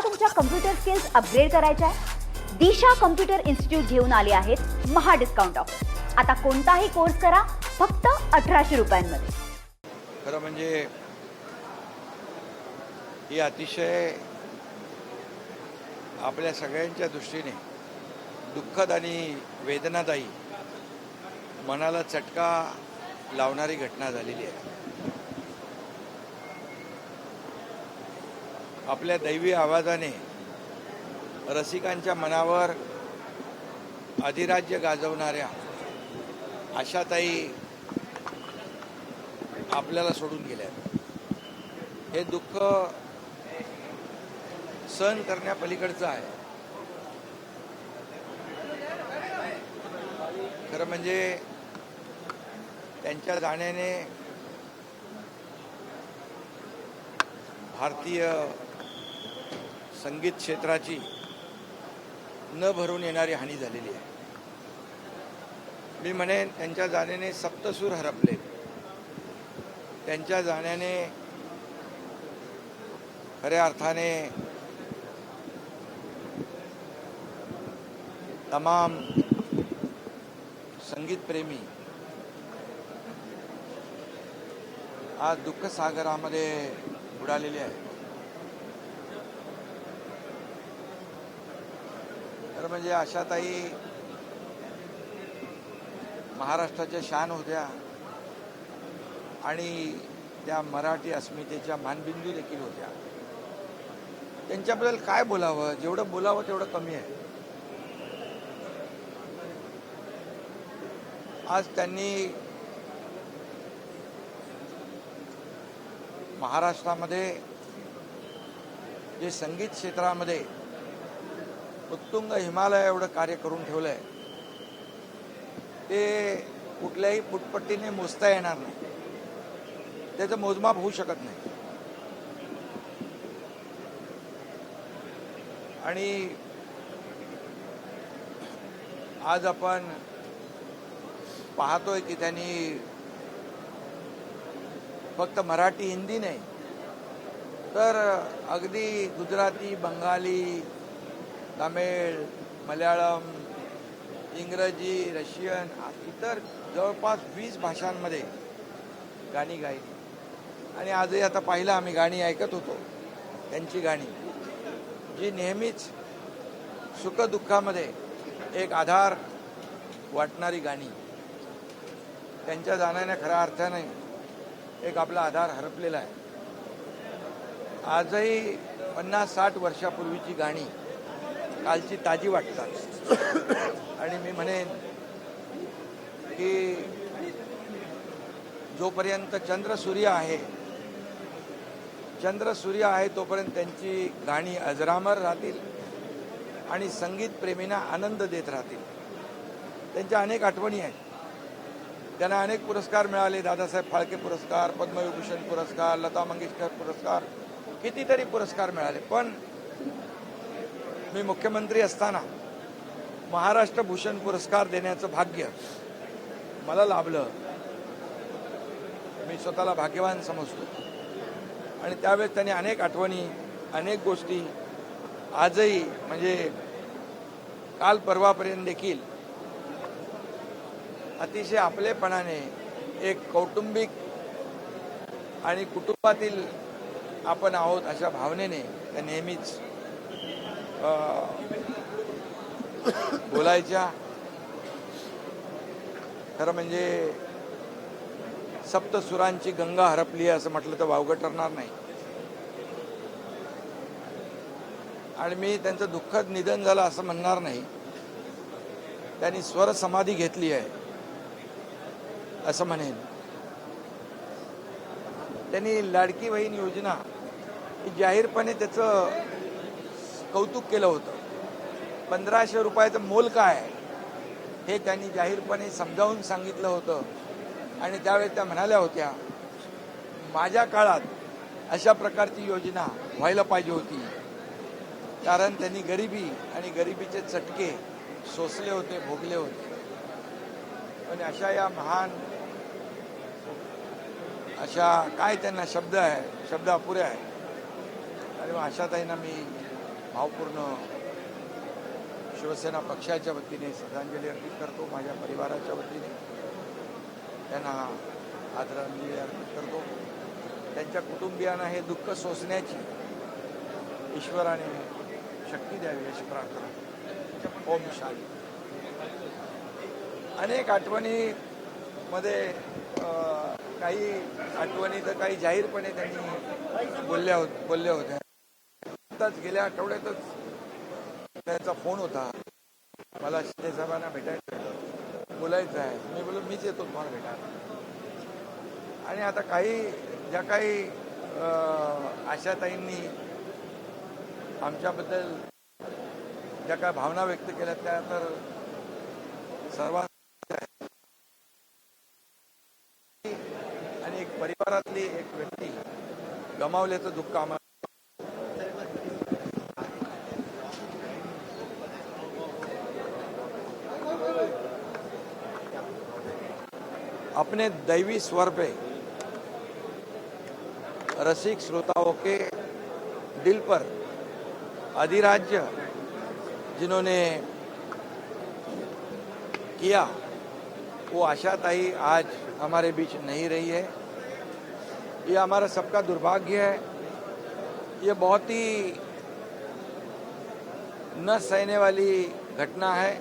तुमच्या computer skills upgrade करायच्या आहे? दिशा कम्प्युटर इन्स्टिट्यूट घेऊन आले आहेत महा डिस्काउंट ऑफर. आता कोणताही कोर्स करा फक्त 1800 रुपयांमध्ये. खरं म्हणजे ही अतिशय आपल्या सगळ्यांच्या दृष्टीने दुःखद आणि वेदनादायी, मनाला चटका लावणारी घटना झालेली आहे. आपल्या दैवी आवाजाने रसिकांच्या मनावर अधिराज्य गाजवणाऱ्या आशाताई आपल्याला सोडून गेल्या. हे दुःख सहन करण्यापलीकडचं आहे. खरं म्हणजे त्यांच्या जाण्याने भारतीय संगीत क्षेत्राची न भरून येणारी हानी झालेली आहे. मी म्हणेन त्यांच्या जाण्याने सप्तसूर हरपले. त्यांच्या जाण्याने खऱ्या अर्थाने तमाम संगीतप्रेमी आज दुःख सागरामध्ये बुडालेले आहेत. तर म्हणजे आशाताई महाराष्ट्राच्या शान होत्या आणि त्या मराठी अस्मितेच्या मानबिंदू देखील होत्या. त्यांच्याबद्दल काय बोलावं, जेवढं बोलावं तेवढं कमी आहे. आज त्यांनी महाराष्ट्रामध्ये जे संगीत क्षेत्रामध्ये उत्तुंग हिमालय एवढं कार्य करून ठेवलंय ते कुठल्याही पुटपट्टीने मोजता येणार नाही. त्याचं मोजमाप होऊ शकत नाही. आणि आज आपण पाहतोय की त्यांनी फक्त मराठी हिंदी नाही तर अगदी गुजराती, बंगाली, तमिळ, मल्याळम, इंग्रजी, रशियन, इतर जवळपास 20 भाषांमध्ये गाणी गायली. आणि आजही आता पाहिलं आम्ही गाणी ऐकत होतो त्यांची गाणी, जी नेहमीच सुखदुःखामध्ये एक आधार वाटणारी गाणी. त्यांच्या जाण्याने खऱ्या अर्थाने एक आपला आधार हरपलेला आहे. आजही 50-60 वर्षापूर्वीची गाणी कालची ताजी वाटतात. आणि मी म्हणेन की जोपर्यंत चंद्र सूर्य आहे तोपर्यंत त्यांची गाणी अजरामर राहतील आणि संगीत प्रेमींना आनंद देत राहतील. त्यांच्या अनेक आठवणी आहेत. त्यांना अनेक पुरस्कार मिळाले. दादासाहेब फाळके पुरस्कार, पद्मविभूषण पुरस्कार, लता मंगेशकर पुरस्कार, कितीतरी पुरस्कार मिळाले. पण मी मुख्यमंत्री असताना महाराष्ट्र भूषण पुरस्कार देण्याचं भाग्य मला लाभलं. मी स्वतःला भाग्यवान समजतो. आणि त्यावेळेस त्यांनी अनेक आठवणी, अनेक गोष्टी आजही म्हणजे काल परवापर्यंत देखील अतिशय आपलेपणाने एक कौटुंबिक आणि कुटुंबातील आपण आहोत अशा भावनेने त्या नेहमीच बोलायच्या. खरं म्हणजे सप्तसुरांची गंगा हरपली असं म्हटलं तर वावगं ठरणार नाही. आणि मी त्यांचं दुःखद निधन झालं असं म्हणणार नाही. त्यांनी स्वर समाधी घेतली आहे असं म्हणेन. त्यांनी लाडकी बहीण योजना ही जाहीरपणे त्याचं कौतुक केलं होतं. 1500 रुपयाचं मोल काय आहे हे त्यांनी जाहीरपणे समजावून सांगितलं होतं. आणि त्यावेळेस त्या म्हणाल्या होत्या, माझ्या काळात अशा प्रकारची योजना व्हायला पाहिजे होती. कारण त्यांनी गरिबी आणि गरिबीचे चटके सोसले होते, भोगले होते. आणि अशा या महान अशा काय त्यांना शब्द अपुरे आहे. आणि आशाताईंना मी भावपूर्ण शिवसेना पक्षाच्या वतीने श्रद्धांजली अर्पित करतो. माझ्या परिवाराच्या वतीने त्यांना आदरांजली अर्पित करतो. त्यांच्या कुटुंबियांना हे दुःख सोसण्याची ईश्वराने शक्ती द्यावी अशी प्रार्थना. ओम शांती. अनेक आठवणीमध्ये काही आठवणी तर काही जाहीरपणे त्यांनी बोलल्या होत्या. आताच गेल्या आठवड्यातच त्याचा फोन होता, मला शिंदे साहेबांना भेटायचं बोलायचं आहे. मी बोललो मीच येतो तुम्हाला भेटायला. आणि आता काही ज्या काही आशाताईंनी आमच्याबद्दल ज्या काही भावना व्यक्त केल्या त्या तर सर्वात आणि एक परिवारातली एक व्यक्ती गमावल्याचं दुःख आम्हाला. अपने दैवी स्वर पे रसिक श्रोताओं के दिल पर अधिराज्य जिन्होंने किया, वो आशाताई आज हमारे बीच नहीं रही है. ये हमारा सबका दुर्भाग्य है. ये बहुत ही न सहने वाली घटना है.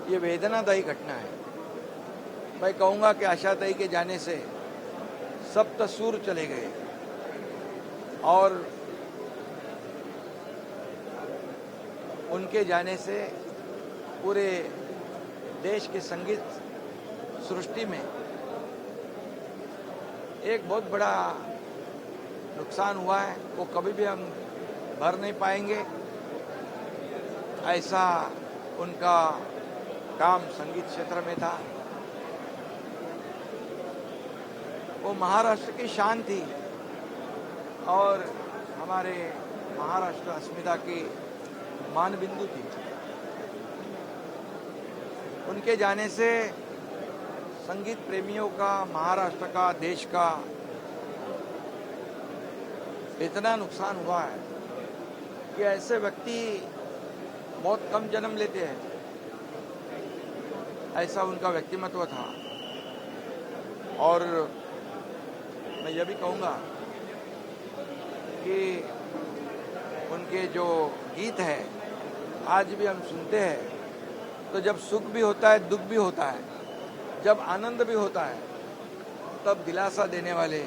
ये वेदनादायी घटना है. मैं कहूँगा कि आशाताई के जाने से सप्त सुर चले गए और उनके जाने से पूरे देश के संगीत सृष्टि में एक बहुत बड़ा नुकसान हुआ है. वो कभी भी हम भर नहीं पाएंगे. ऐसा उनका काम संगीत क्षेत्र में था. वो महाराष्ट्र की शान थी और हमारे महाराष्ट्र अस्मिता की मानबिंदु थी. उनके जाने से संगीत प्रेमियों का, महाराष्ट्र का, देश का इतना नुकसान हुआ है कि ऐसे व्यक्ति बहुत कम जन्म लेते हैं. ऐसा उनका व्यक्तिमत्व था. और मैं यह भी कहूँगा कि उनके जो गीत है आज भी हम सुनते हैं तो जब सुख भी होता है, दुख भी होता है, जब आनंद भी होता है, तब दिलासा देने वाले,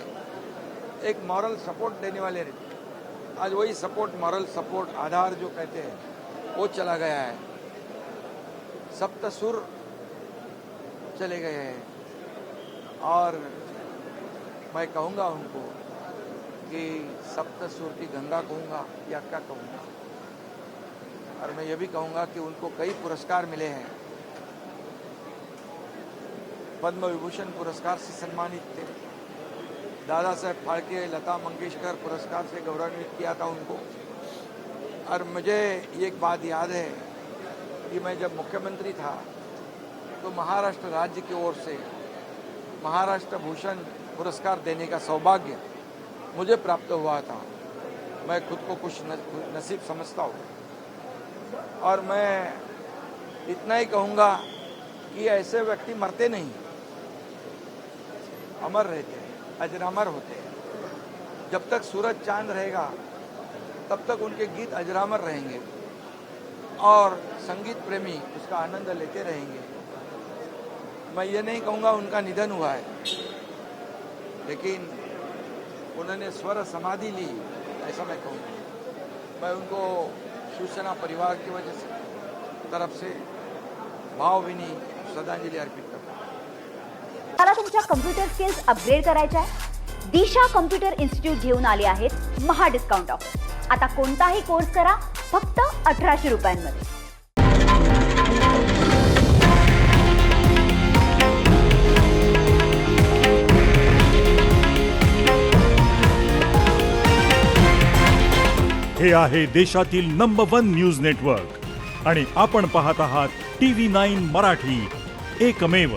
एक मॉरल सपोर्ट देने वाले रहते. आज वही सपोर्ट, मॉरल सपोर्ट, आधार जो कहते हैं वो चला गया है. सप्त सुर चले गए हैं. और मैं कहूँगा उनको कि सप्त सुर की गंगा कहूँगा या क्या कहूँगा. और मैं ये भी कहूँगा कि उनको कई पुरस्कार मिले हैं. पद्म विभूषण पुरस्कार से सम्मानित थे. दादा साहेब फाल्के, लता मंगेशकर पुरस्कार से गौरवान्वित किया था उनको. और मुझे एक बात याद है कि मैं जब मुख्यमंत्री था तो महाराष्ट्र राज्य की ओर से महाराष्ट्र भूषण पुरस्कार देने का सौभाग्य मुझे प्राप्त हुआ था. मैं खुद को खुश नसीब समझता हूँ. और मैं इतना ही कहूँगा कि ऐसे व्यक्ति मरते नहीं, अमर रहते हैं, अजरामर होते हैं. जब तक सूरज चांद रहेगा तब तक उनके गीत अजरामर रहेंगे और संगीत प्रेमी उसका आनंद लेते रहेंगे. मैं ये नहीं कहूँगा उनका निधन हुआ है, लेकिन उन्होंने स्वर समाधि ली, ऐसा मैं कहूँगा. मैं उनको शिवसेना परिवार की वजह से तरफ से भावभीनी श्रद्धांजली अर्पित करता हूँ. मला तुमच्या कम्प्युटर स्किल्स अपग्रेड करायच्या आहे? दिशा कम्प्युटर इन्स्टिट्यूट घेऊन आले आहेत महा डिस्काउंट ऑफर. आता कोणताही कोर्स करा फक्त 1800 रुपयांमध्ये. हे आहे देशातील नंबर 1 न्यूज नेटवर्क आणि आपण पाहत आहात TV9 मराठी, एकमेव.